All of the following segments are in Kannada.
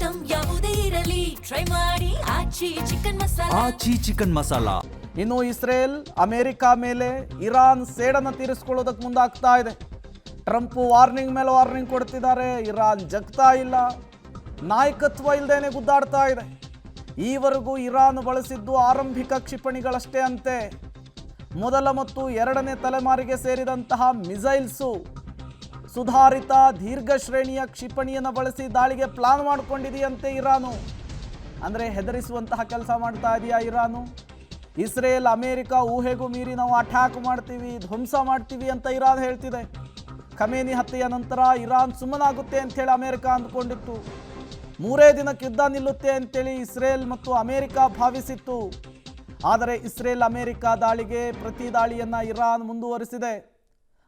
ಐಟಂ ಯಾವುದೇ ಇರಲಿ ಟ್ರೈ ಮಾಡಿ ಆಚಿ ಚಿಕನ್ ಮಸಾಲಾ. ಇನ್ನು ಇಸ್ರೇಲ್ ಅಮೆರಿಕ ಮೇಲೆ ಇರಾನ್ ಸೇಡನ್ನು ತೀರಿಸಿಕೊಳ್ಳೋದಕ್ಕೆ ಮುಂದಾಗ್ತಾ ಇದೆ. ಟ್ರಂಪ್ ವಾರ್ನಿಂಗ್ ಮೇಲೆ ವಾರ್ನಿಂಗ್ ಕೊಡ್ತಿದ್ದಾರೆ. ಇರಾನ್ ಜಗ್ತಾ ಇಲ್ಲ, ನಾಯಕತ್ವ ಇಲ್ಲದೇನೆ ಗುದ್ದಾಡ್ತಾ ಇದೆ. ಈವರೆಗೂ ಇರಾನ್ ಬಳಸಿದ್ದು ಆರಂಭಿಕ ಕ್ಷಿಪಣಿಗಳಷ್ಟೇ ಅಂತೆ. ಮೊದಲ ಮತ್ತು ಎರಡನೇ ತಲೆಮಾರಿಗೆ ಸೇರಿದಂತಹ ಮಿಸೈಲ್ಸು ಸುಧಾರಿತ ದೀರ್ಘ ಶ್ರೇಣಿಯ ಕ್ಷಿಪಣಿಯನ್ನು ಬಳಸಿ ದಾಳಿಗೆ ಪ್ಲಾನ್ ಮಾಡಿಕೊಂಡಿದೆಯಂತೆ ಇರಾನು. ಅಂದರೆ ಹೆದರಿಸುವಂತಹ ಕೆಲಸ ಮಾಡ್ತಾ ಇದೆಯಾ ಇರಾನು? ಇಸ್ರೇಲ್ ಅಮೇರಿಕ ಊಹೆಗೂ ಮೀರಿ ನಾವು ಅಟ್ಯಾಕ್ ಮಾಡ್ತೀವಿ, ಧ್ವಂಸ ಮಾಡ್ತೀವಿ ಅಂತ ಇರಾನ್ ಹೇಳ್ತಿದೆ. ಖಮೇನಿ ಹತ್ಯೆಯ ನಂತರ ಇರಾನ್ ಸುಮ್ಮನಾಗುತ್ತೆ ಅಂಥೇಳಿ ಅಮೇರಿಕ ಅಂದ್ಕೊಂಡಿತ್ತು. 3 ದಿನಕ್ಕೆ ಯುದ್ಧ ನಿಲ್ಲುತ್ತೆ ಅಂತೇಳಿ ಇಸ್ರೇಲ್ ಮತ್ತು ಅಮೇರಿಕ ಭಾವಿಸಿತ್ತು. ಆದರೆ ಇಸ್ರೇಲ್ ಅಮೇರಿಕ ದಾಳಿಗೆ ಪ್ರತಿ ದಾಳಿಯನ್ನು ಇರಾನ್ ಮುಂದುವರಿಸಿದೆ.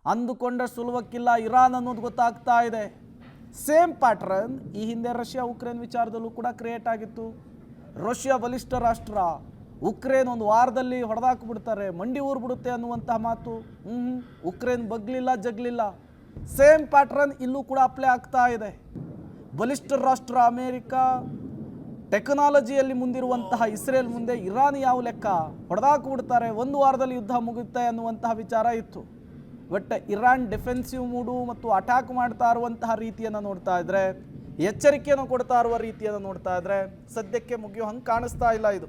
ಅಂದುಕೊಂಡ ಸುಲಭಕ್ಕಿಲ್ಲ ಇರಾನ್ ಅನ್ನೋದು ಗೊತ್ತಾಗ್ತಾ ಇದೆ. ಸೇಮ್ ಪ್ಯಾಟ್ರನ್ ಈ ಹಿಂದೆ ರಷ್ಯಾ ಉಕ್ರೇನ್ ವಿಚಾರದಲ್ಲೂ ಕೂಡ ಕ್ರಿಯೇಟ್ ಆಗಿತ್ತು. ರಷ್ಯಾ ಬಲಿಷ್ಠ ರಾಷ್ಟ್ರ, ಉಕ್ರೇನ್ ಒಂದು ವಾರದಲ್ಲಿ ಹೊಡೆದಾಕ್ಬಿಡ್ತಾರೆ, ಮಂಡಿ ಊರ್ಬಿಡುತ್ತೆ ಅನ್ನುವಂತಹ ಮಾತು. ಉಕ್ರೇನ್ ಬಗ್ಲಿಲ್ಲ ಜಗ್ಲಿಲ್ಲ. ಸೇಮ್ ಪ್ಯಾಟ್ರನ್ ಇಲ್ಲೂ ಕೂಡ ಅಪ್ಲೈ ಆಗ್ತಾ ಇದೆ. ಬಲಿಷ್ಠ ರಾಷ್ಟ್ರ ಅಮೇರಿಕ, ಟೆಕ್ನಾಲಜಿಯಲ್ಲಿ ಮುಂದಿರುವಂತಹ ಇಸ್ರೇಲ್ ಮುಂದೆ ಇರಾನ್ ಯಾವ ಲೆಕ್ಕ, ಹೊಡೆದಾಕ್ಬಿಡ್ತಾರೆ, ಒಂದು ವಾರದಲ್ಲಿ ಯುದ್ಧ ಮುಗಿಯುತ್ತೆ ಅನ್ನುವಂತಹ ವಿಚಾರ ಇತ್ತು. ಬಟ್ ಇರಾನ್ ಡಿಫೆನ್ಸಿವ್ ಮೂಡು ಮತ್ತು ಅಟ್ಯಾಕ್ ಮಾಡ್ತಾ ಇರುವಂತಹ ರೀತಿಯನ್ನು ನೋಡ್ತಾ ಇದ್ರೆ, ಎಚ್ಚರಿಕೆಯನ್ನು ಕೊಡ್ತಾ ಇರುವ ರೀತಿಯನ್ನು ನೋಡ್ತಾ ಇದ್ರೆ ಸದ್ಯಕ್ಕೆ ಮುಗಿಯೋ ಹಂಗೆ ಕಾಣಿಸ್ತಾ ಇಲ್ಲ ಇದು.